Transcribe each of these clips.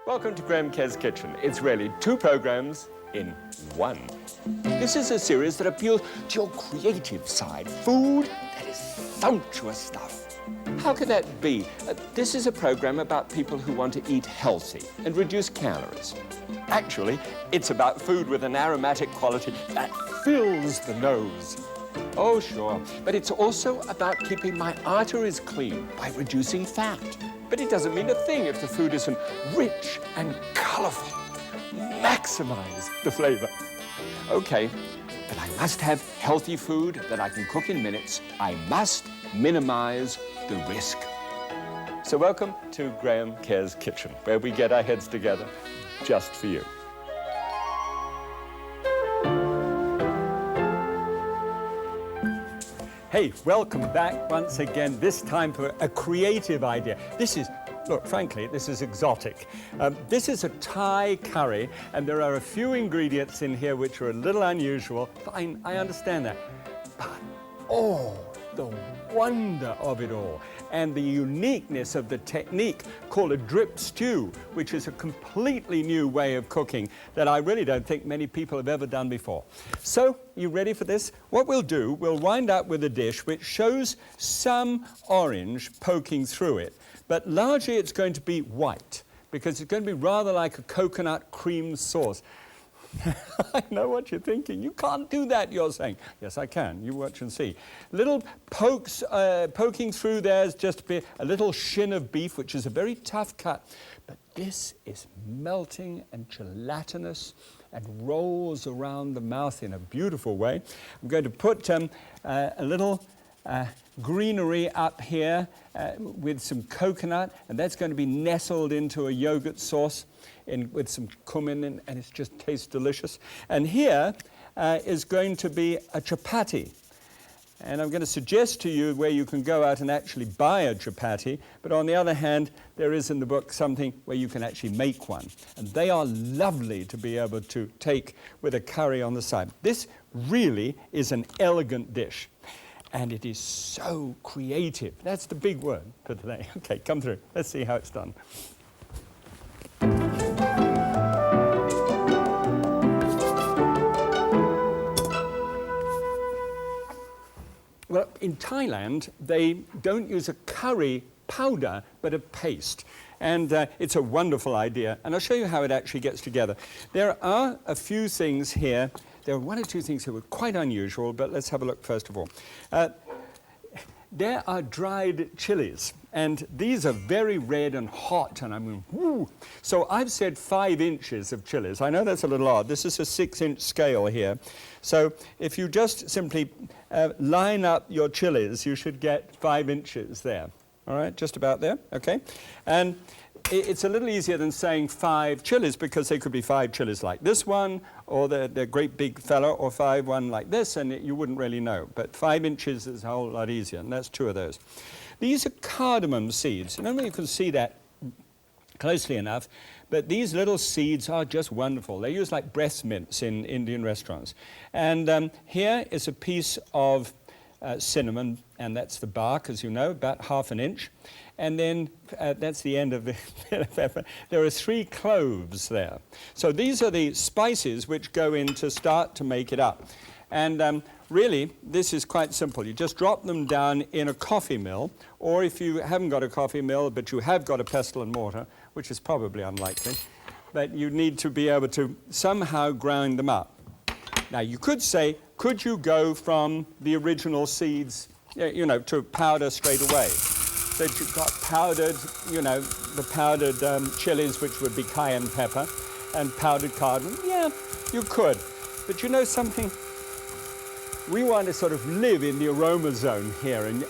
Welcome to Graham Kerr's Kitchen. It's really two programs in one. This is a series that appeals to your creative side. Food that is sumptuous stuff. How could that be? This is a program about people who want to eat healthy and reduce calories. Actually, it's about food with an aromatic quality that fills the nose. Oh, sure. But it's also about keeping my arteries clean by reducing fat. But it doesn't mean a thing if the food isn't rich and colorful. Maximize the flavor. Okay, but I must have healthy food that I can cook in minutes. I must minimize the risk. So welcome to Graham Kerr's Kitchen, where we get our heads together just for you. Hey, welcome back once again, this time for a creative idea. This is, look, frankly, this is exotic. This is a Thai curry, and there are a few ingredients in here which are a little unusual. Fine, I understand that. But, oh, the wonder of it all, and the uniqueness of the technique called a drip stew, which is a completely new way of cooking that I really don't think many people have ever done before. So, you ready for this? What we'll do, we'll wind up with a dish which shows some orange poking through it, but largely it's going to be white, because it's going to be rather like a coconut cream sauce. I know what you're thinking. You can't do that, you're saying. Yes, I can. You watch and see. Little pokes, poking through there is just a little shin of beef, which is a very tough cut. But this is melting and gelatinous and rolls around the mouth in a beautiful way. I'm going to put a little greenery up here with some coconut, and that's going to be nestled into a yogurt sauce with some cumin, and it just tastes delicious. And here is going to be a chapati. And I'm going to suggest to you where you can go out and actually buy a chapati, but on the other hand, there is in the book something where you can actually make one. And they are lovely to be able to take with a curry on the side. This really is an elegant dish. And it is so creative. That's the big word for today. Okay, come through. Let's see how it's done. Well, in Thailand, they don't use a curry powder, but a paste. And it's a wonderful idea. And I'll show you how it actually gets together. There are a few things here. There are one or two things that were quite unusual, but let's have a look first of all. There are dried chilies, and these are very red and hot, and I mean, whoo! So I've said 5 inches of chilies. I know that's a little odd. This is a 6-inch scale here. So if you just simply line up your chilies, you should get 5 inches there. All right, just about there, okay? And it's a little easier than saying 5 chilies, because they could be 5 chilies like this one, or the great big fella, or 1 like this, and you wouldn't really know. But 5 inches is a whole lot easier, and that's 2 of those. These are cardamom seeds. I don't know if you can see that closely enough, but these little seeds are just wonderful. They're used like breast mints in Indian restaurants. And here is a piece of cinnamon, and that's the bark, as you know, about 1/2 inch. And then that's the end of the pepper. There are 3 cloves there. So these are the spices which go in to start to make it up. And really, this is quite simple. You just drop them down in a coffee mill, or if you haven't got a coffee mill, but you have got a pestle and mortar, which is probably unlikely, but you need to be able to somehow grind them up. Now, you could say, could you go from the original seeds, you know, to powder straight away? That you've got powdered, you know, the powdered chilies, which would be cayenne pepper, and powdered cardamom. Yeah, you could. But you know something? We want to sort of live in the aroma zone here, and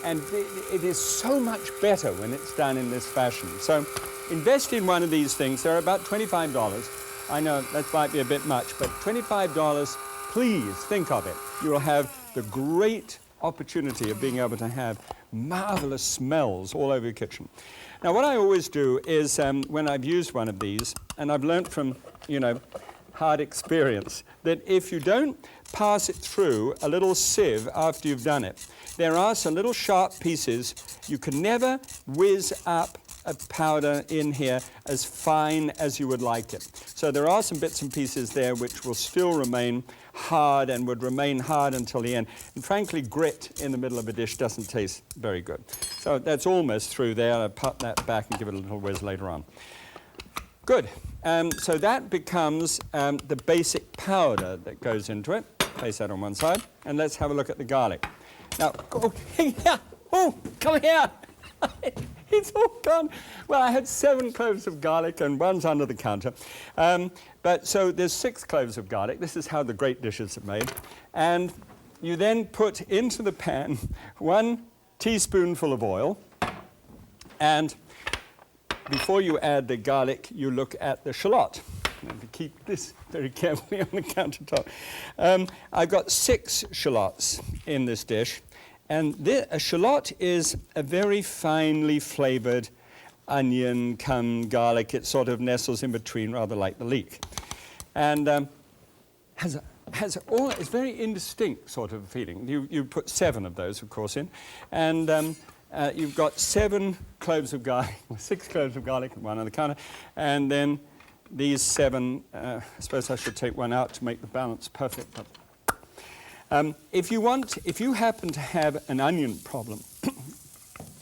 it is so much better when it's done in this fashion. So invest in one of these things. They're about $25. I know that might be a bit much, but $25, please think of it. You'll have the great opportunity of being able to have marvelous smells all over your kitchen. Now, what I always do is when I've used one of these, and I've learnt from, you know, hard experience, that if you don't pass it through a little sieve after you've done it, there are some little sharp pieces. You can never whiz up a powder in here as fine as you would like it. So there are some bits and pieces there which will still remain hard and would remain hard until the end. And frankly, grit in the middle of a dish doesn't taste very good. So that's almost through there. I'll put that back and give it a little whiz later on. Good. So that becomes the basic powder that goes into it. Place that on one side. And let's have a look at the garlic. Now, oh, here. Oh, come here. It's all gone. Well, I had 7 cloves of garlic and one's under the counter. But so there's 6 cloves of garlic. This is how the great dishes are made. And you then put into the pan 1 teaspoonful of oil. And before you add the garlic, you look at the shallot. And keep this very carefully on the countertop. I've got 6 shallots in this dish. And a shallot is a very finely flavored onion cum garlic. It sort of nestles in between, rather like the leek. And it's very indistinct sort of feeling. You put 7 of those, of course, in. And you've got 7 cloves of garlic, 6 cloves of garlic, and 1 on the counter. And then these 7, I suppose I should take 1 out to make the balance perfect. But if you happen to have an onion problem,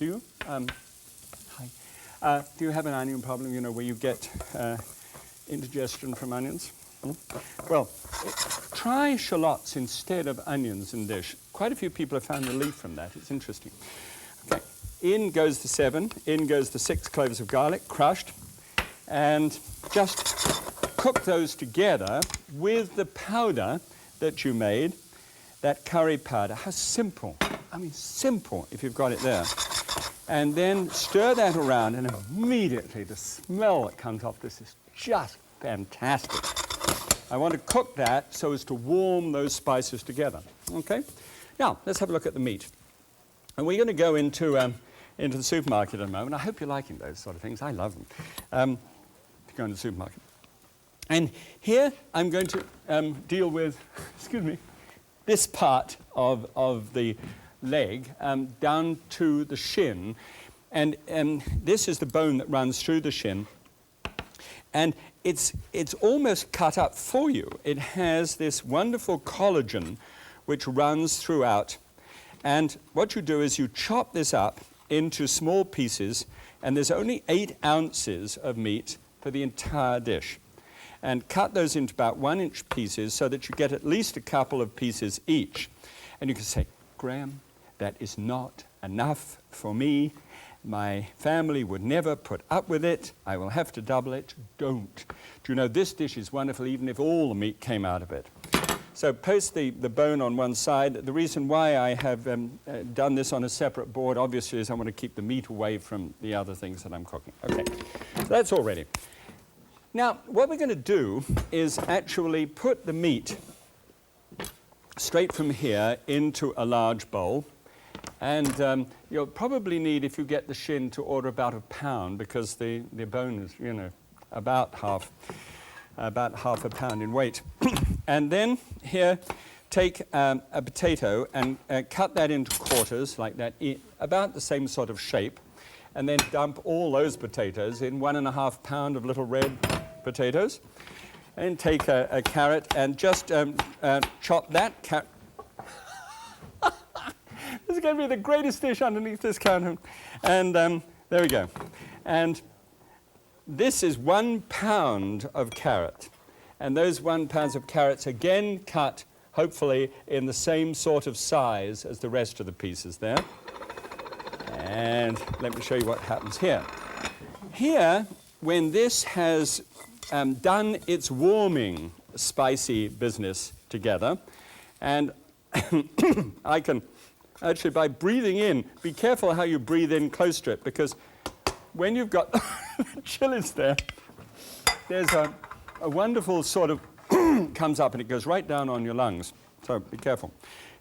do you? Hi. Do you have an onion problem, you know, where you get indigestion from onions? Well, try shallots instead of onions in dish. Quite a few people have found relief from that. It's interesting. Okay, in goes the 7, in goes the 6 cloves of garlic, crushed, and just cook those together with the powder that you made. That curry powder. How simple. I mean, simple if you've got it there. And then stir that around, and immediately the smell that comes off this is just fantastic. I want to cook that so as to warm those spices together. Okay? Now, let's have a look at the meat. And we're going to go into the supermarket in a moment. I hope you're liking those sort of things. I love them. Go into the supermarket. And here I'm going to deal with, excuse me, this part of the leg down to the shin. And this is the bone that runs through the shin. And it's almost cut up for you. It has this wonderful collagen which runs throughout. And what you do is you chop this up into small pieces, and there's only 8 ounces of meat for the entire dish. And cut those into about 1-inch pieces so that you get at least a couple of pieces each. And you can say, Graham, that is not enough for me. My family would never put up with it. I will have to double it. Don't. Do you know, this dish is wonderful even if all the meat came out of it. So post the bone on one side. The reason why I have done this on a separate board, obviously, is I want to keep the meat away from the other things that I'm cooking. Okay, so that's all ready. Now, what we're going to do is actually put the meat straight from here into a large bowl. And you'll probably need, if you get the shin, to order about a pound, because the bone is, you know, about half a pound in weight. And then here, take a potato and cut that into quarters like that, about the same sort of shape. And then dump all those potatoes in 1.5 pound of little red potatoes. And take a carrot and just chop that carrot. This is going to be the greatest dish underneath this counter. And there we go. And this is 1 pound of carrot. And those 1 pound of carrots again cut, hopefully, in the same sort of size as the rest of the pieces there. And let me show you what happens here. Here, when this has done its warming spicy business together, and I can actually, by breathing in, be careful how you breathe in close to it, because when you've got chilies there, there's a wonderful sort of comes up and it goes right down on your lungs. So be careful.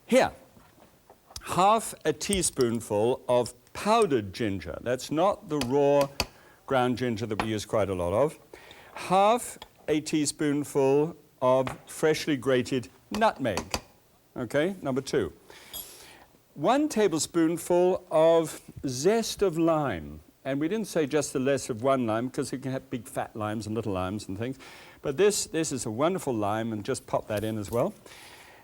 Here, half a teaspoonful of powdered ginger. That's not the raw ground ginger that we use quite a lot of. Half a teaspoonful of freshly grated nutmeg. Okay, number 2. 1 tablespoonful of zest of lime. And we didn't say just the less of one lime, because you can have big fat limes and little limes and things. But this is a wonderful lime, and just pop that in as well.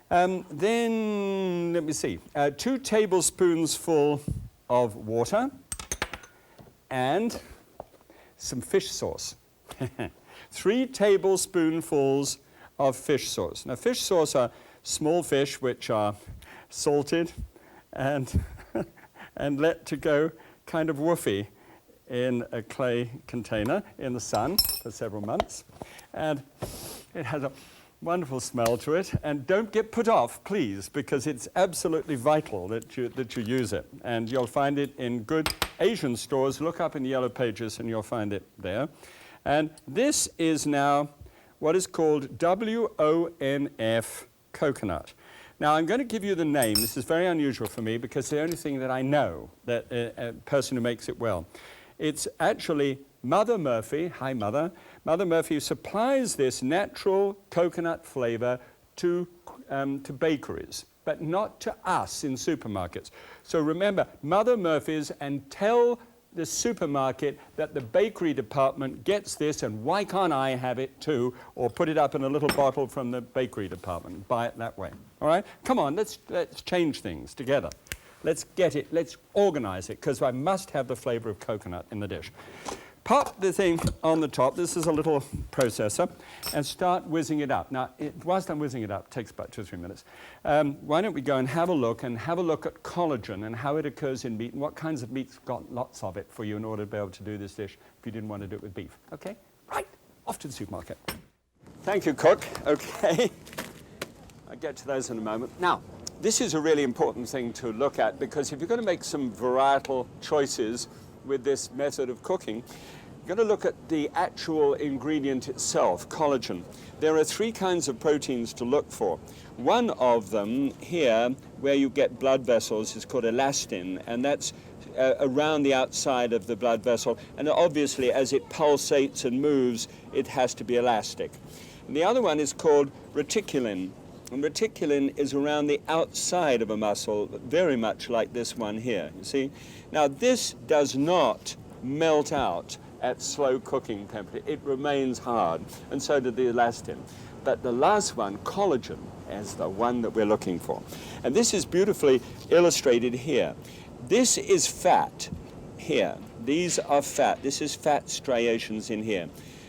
Then, let me see, 2 tablespoons full of water and some fish sauce. 3 tablespoonfuls of fish sauce. Now, fish sauce are small fish which are salted and, and let to go kind of woofy in a clay container in the sun for several months. And it has a wonderful smell to it. And don't get put off, please, because it's absolutely vital that you use it. And you'll find it in good Asian stores. Look up in the Yellow Pages and you'll find it there. And this is now what is called WONF coconut. Now, I'm going to give you the name. This is very unusual for me because it's the only thing that I know, that a person who makes it well. It's actually Mother Murphy. Hi, Mother. Mother Murphy supplies this natural coconut flavor to bakeries, but not to us in supermarkets. So remember, Mother Murphy's, and tell the supermarket that the bakery department gets this, and why can't I have it too, or put it up in a little bottle from the bakery department. Buy it that way. All right? Come on, let's change things together. Let's get it, let's organize it, because I must have the flavor of coconut in the dish. Pop the thing on the top. This is a little processor, and start whizzing it up. Now, whilst I'm whizzing it up, it takes about 2 or 3 minutes. Why don't we go and have a look at collagen and how it occurs in meat, and what kinds of meat's got lots of it for you in order to be able to do this dish if you didn't want to do it with beef. Okay? Right. Off to the supermarket. Thank you, cook. Okay. I'll get to those in a moment. Now, this is a really important thing to look at, because if you're going to make some varietal choices with this method of cooking, you're going to look at the actual ingredient itself, collagen. There are 3 kinds of proteins to look for. One of them here, where you get blood vessels, is called elastin, and that's around the outside of the blood vessel. And obviously, as it pulsates and moves, it has to be elastic. And the other one is called reticulin. And reticulin is around the outside of a muscle, very much like this one here, you see? Now, this does not melt out at slow cooking temperature. It remains hard, and so did the elastin. But the last one, collagen, is the one that we're looking for. And this is beautifully illustrated here. This is fat here. These are fat. This is fat striations in here.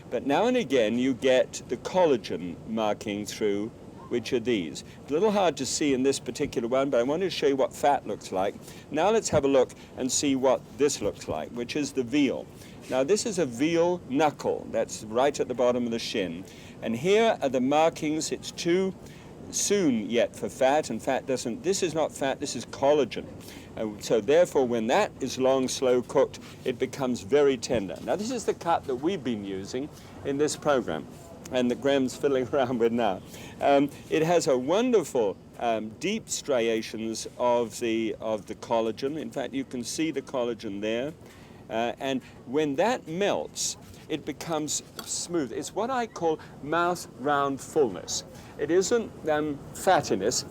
But now and again, you get the collagen marking through, which are these. It's a little hard to see in this particular one, but I wanted to show you what fat looks like. Now let's have a look and see what this looks like, which is the veal. Now this is a veal knuckle. That's right at the bottom of the shin. And here are the markings. It's too soon yet for fat, and fat doesn't. This is not fat, this is collagen. So therefore, when that is long, slow cooked, it becomes very tender. Now this is the cut that we've been using in this program, and that Graham's fiddling around with now. It has a wonderful deep striations of the collagen. In fact, you can see the collagen there. And when that melts, it becomes smooth. It's what I call mouth round fullness. It isn't fattiness,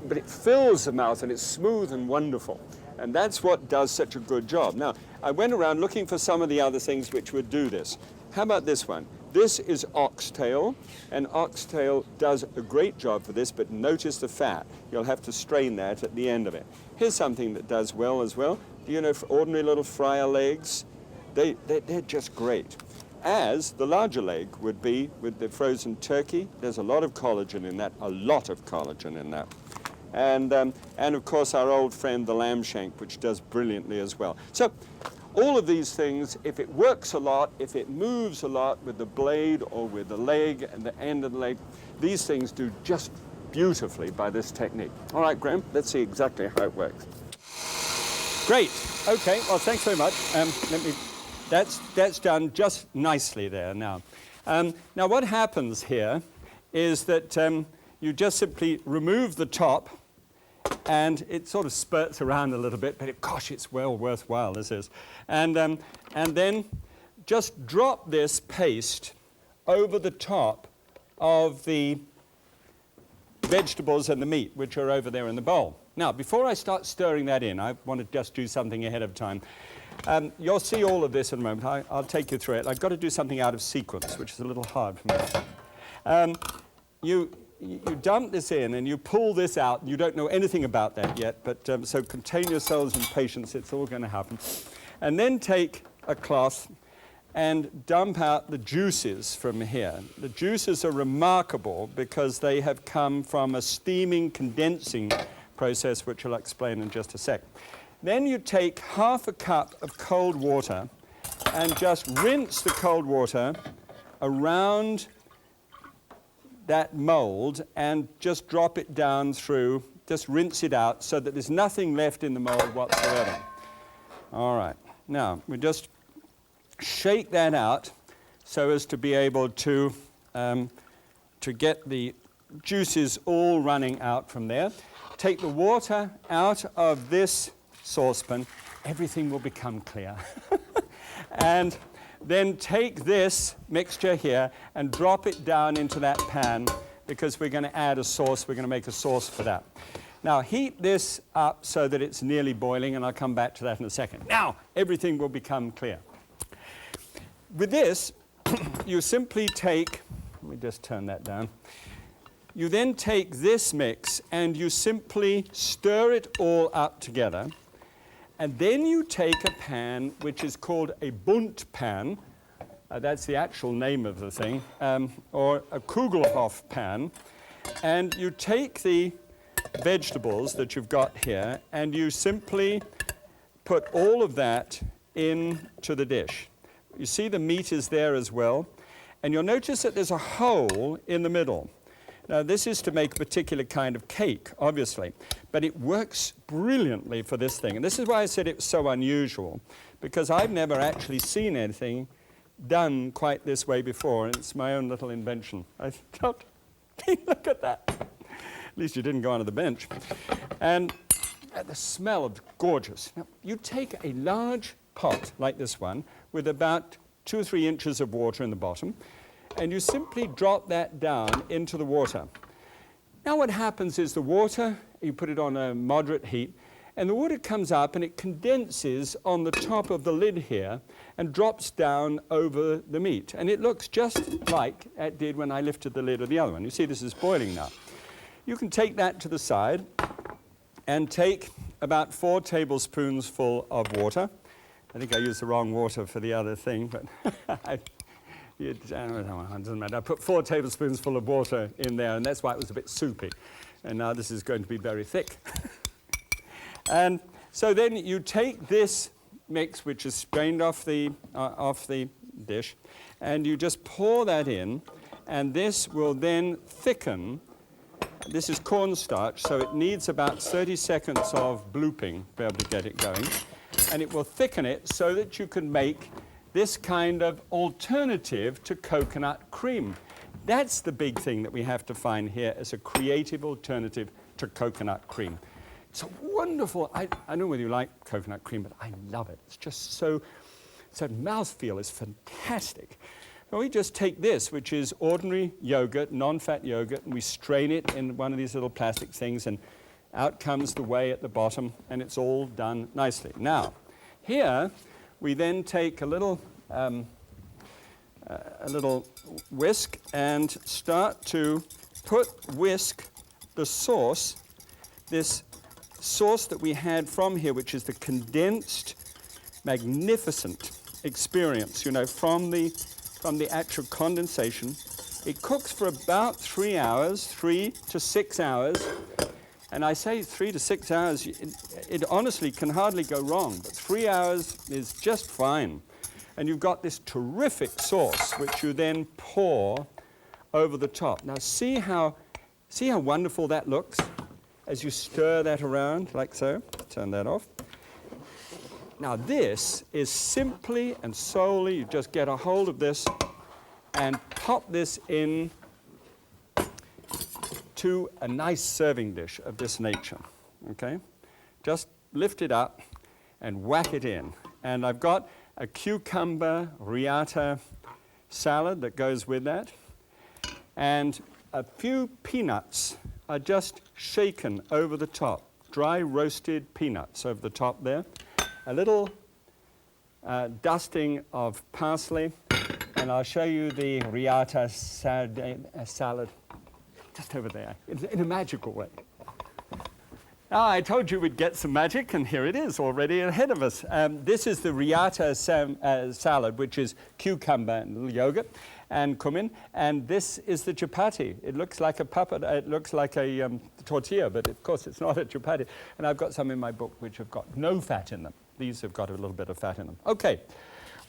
but it fills the mouth, and it's smooth and wonderful. And that's what does such a good job. Now, I went around looking for some of the other things which would do this. How about this one? This is oxtail, and oxtail does a great job for this, but notice the fat. You'll have to strain that at the end of it. Here's something that does well as well. You know, for ordinary little fryer legs, they're just great. As the larger leg would be with the frozen turkey. There's a lot of collagen in that, a lot of collagen in that. And of course, our old friend, the lamb shank, which does brilliantly as well. So, all of these things, if it works a lot, if it moves a lot with the blade or with the leg and the end of the leg, these things do just beautifully by this technique. All right, Graham, let's see exactly how it works. Great. Okay, well, thanks very much. That's done just nicely there now. Now, what happens here is that you just simply remove the top, and it sort of spurts around a little bit, but gosh, it's well worthwhile, this is. And then just drop this paste over the top of the vegetables and the meat, which are over there in the bowl. Now, before I start stirring that in, I want to just do something ahead of time. You'll see all of this in a moment. I'll take you through it. I've got to do something out of sequence, which is a little hard for me. You dump this in and you pull this out. You don't know anything about that yet, but so contain yourselves in patience. It's all going to happen. And then take a cloth and dump out the juices from here. The juices are remarkable because they have come from a steaming, condensing process, which I'll explain in just a sec. Then you take half a cup of cold water and just rinse the cold water around that mold and just drop it down through, just rinse it out so that there's nothing left in the mold whatsoever. All right, now we just shake that out so as to be able to get the juices all running out from there. Take the water out of this saucepan, everything will become clear. And then take this mixture here and drop it down into that pan because we're going to add a sauce. We're going to make a sauce for that. Now heat this up so that it's nearly boiling, and I'll come back to that in a second. Now everything will become clear. With this, you simply take, let me just turn that down. You then take this mix and you simply stir it all up together. And then you take a pan which is called a Bunt pan, that's the actual name of the thing, or a Kugelhof pan, and you take the vegetables that you've got here and you simply put all of that into the dish. You see the meat is there as well, and you'll notice that there's a hole in the middle. Now, this is to make a particular kind of cake, obviously, but it works brilliantly for this thing. And this is why I said it's so unusual, because I've never actually seen anything done quite this way before, and it's my own little invention. I thought, look at that. At least you didn't go onto the bench. And the smell of gorgeous. Now, you take a large pot like this one with about 2 or 3 inches of water in the bottom, and you simply drop that down into the water. Now what happens is the water, you put it on a moderate heat, and the water comes up and it condenses on the top of the lid here and drops down over the meat. And it looks just like it did when I lifted the lid of the other one. You see this is boiling now. You can take that to the side and take about 4 tablespoons full of water. I think I used the wrong water for the other thing, but it doesn't matter. I put 4 tablespoons full of water in there, and that's why it was a bit soupy. And now this is going to be very thick. And so then you take this mix, which is strained off the dish, and you just pour that in, and this will then thicken. This is cornstarch, so it needs about 30 seconds of blooping to be able to get it going. And it will thicken it so that you can make this kind of alternative to coconut cream. That's the big thing that we have to find here as a creative alternative to coconut cream. It's a wonderful, I don't know whether you like coconut cream, but I love it. It's just so mouthfeel is fantastic. Well, we just take this, which is ordinary yogurt, non-fat yogurt, and we strain it in one of these little plastic things, and out comes the whey at the bottom, and it's all done nicely. Now, here, we then take a little whisk and start to whisk the sauce, this sauce that we had from here, which is the condensed, magnificent experience, you know, from the actual condensation. It cooks for about 3 hours, 3 to 6 hours. And I say 3 to 6 hours, it honestly can hardly go wrong, but 3 hours is just fine. And you've got this terrific sauce, which you then pour over the top. Now see how wonderful that looks as you stir that around like so. Turn that off. Now this is simply and solely, you just get a hold of this and pop this in to a nice serving dish of this nature, okay? Just lift it up and whack it in. And I've got a cucumber riata salad that goes with that. And a few peanuts are just shaken over the top, dry roasted peanuts over the top there. A little dusting of parsley, and I'll show you the riata salad just over there in a magical way. Now, I told you we'd get some magic, and here it is already ahead of us. This is the riata salad, which is cucumber and a little yogurt and cumin, and this is the chapati. It looks like a puppet, it looks like a tortilla, but of course it's not a chapati. And I've got some in my book which have got no fat in them. These have got a little bit of fat in them. Okay,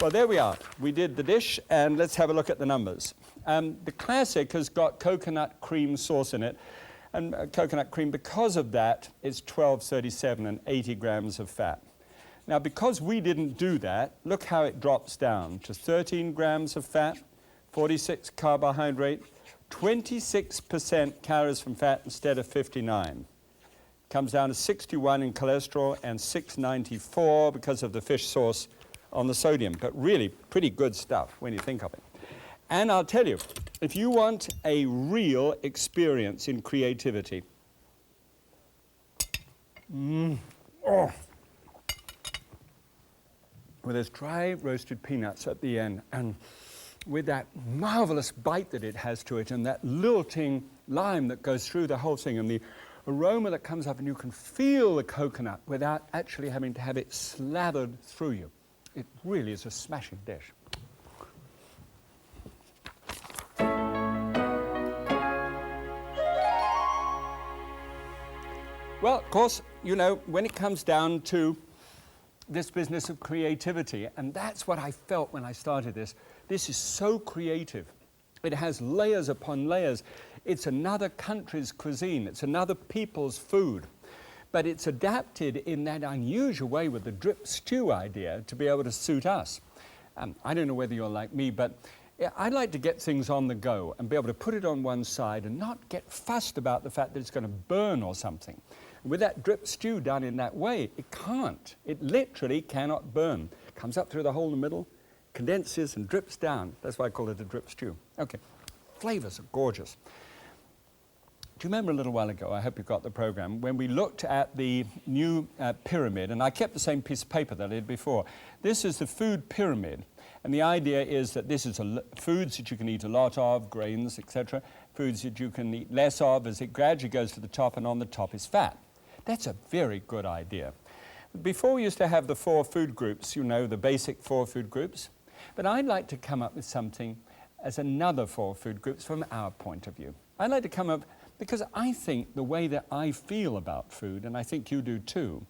well there we are. We did the dish, and let's have a look at the numbers. The classic has got coconut cream sauce in it, and coconut cream, because of that, is 1237 and 80 grams of fat. Now, because we didn't do that, look how it drops down to 13 grams of fat, 46 carbohydrate, 26% calories from fat instead of 59. Comes down to 61 in cholesterol and 694 because of the fish sauce on the sodium. But really, pretty good stuff when you think of it. And I'll tell you, if you want a real experience in creativity, with those dry roasted peanuts at the end, and with that marvelous bite that it has to it, and that lilting lime that goes through the whole thing, and the aroma that comes up, and you can feel the coconut without actually having to have it slathered through you. It really is a smashing dish. Well, of course, you know, when it comes down to this business of creativity, and that's what I felt when I started this is so creative. It has layers upon layers. It's another country's cuisine. It's another people's food. But it's adapted in that unusual way with the drip stew idea to be able to suit us. I don't know whether you're like me, but I like to get things on the go and be able to put it on one side and not get fussed about the fact that it's going to burn or something. With that drip stew done in that way, it can't. It literally cannot burn. It comes up through the hole in the middle, condenses and drips down. That's why I call it a drip stew. Okay, flavors are gorgeous. Do you remember a little while ago, I hope you got the program, when we looked at the new pyramid, and I kept the same piece of paper that I did before. This is the food pyramid, and the idea is that this is foods that you can eat a lot of, grains, etc., foods that you can eat less of as it gradually goes to the top, and on the top is fat. That's a very good idea. Before we used to have the 4 food groups, you know, the basic 4 food groups, but I'd like to come up with something as another 4 food groups from our point of view. I'd like to come up, because I think the way that I feel about food, and I think you do too,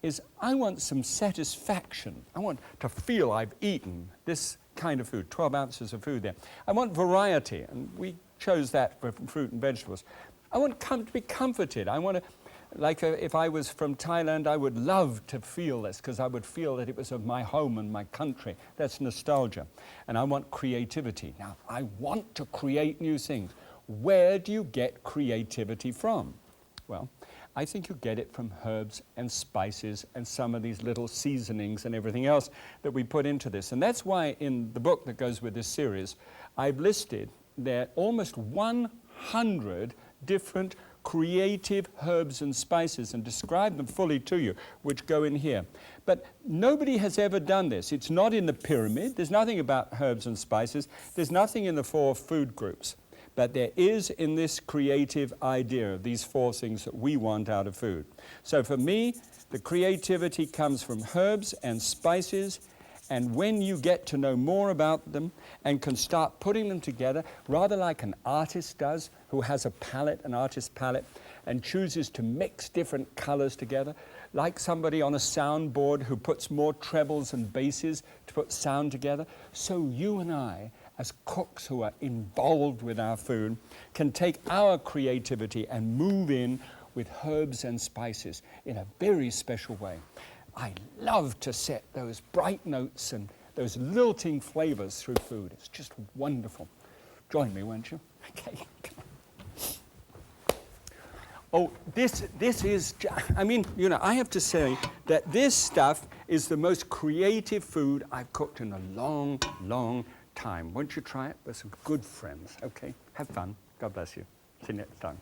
is I want some satisfaction. I want to feel I've eaten this kind of food, 12 ounces of food there. I want variety, and we chose that for fruit and vegetables. I want to be comforted. I want to, like if I was from Thailand, I would love to feel this, because I would feel that it was of my home and my country. That's nostalgia. And I want creativity. Now, I want to create new things. Where do you get creativity from? Well, I think you get it from herbs and spices and some of these little seasonings and everything else that we put into this. And that's why in the book that goes with this series, I've listed there almost 100 different creative herbs and spices and describe them fully to you, which go in here. But nobody has ever done this. It's not in the pyramid. There's nothing about herbs and spices. There's nothing in the 4 food groups. But there is in this creative idea of these 4 things that we want out of food. So for me, the creativity comes from herbs and spices, and when you get to know more about them and can start putting them together, rather like an artist does, who has a palette, an artist's palette, and chooses to mix different colors together, like somebody on a soundboard who puts more trebles and basses to put sound together, so you and I, as cooks who are involved with our food, can take our creativity and move in with herbs and spices in a very special way. I love to set those bright notes and those lilting flavors through food. It's just wonderful. Join me, won't you? Okay. Oh, this is, I mean, you know, I have to say that this stuff is the most creative food I've cooked in a long, long time. Won't you try it? We're some good friends, okay? Have fun. God bless you. See you next time.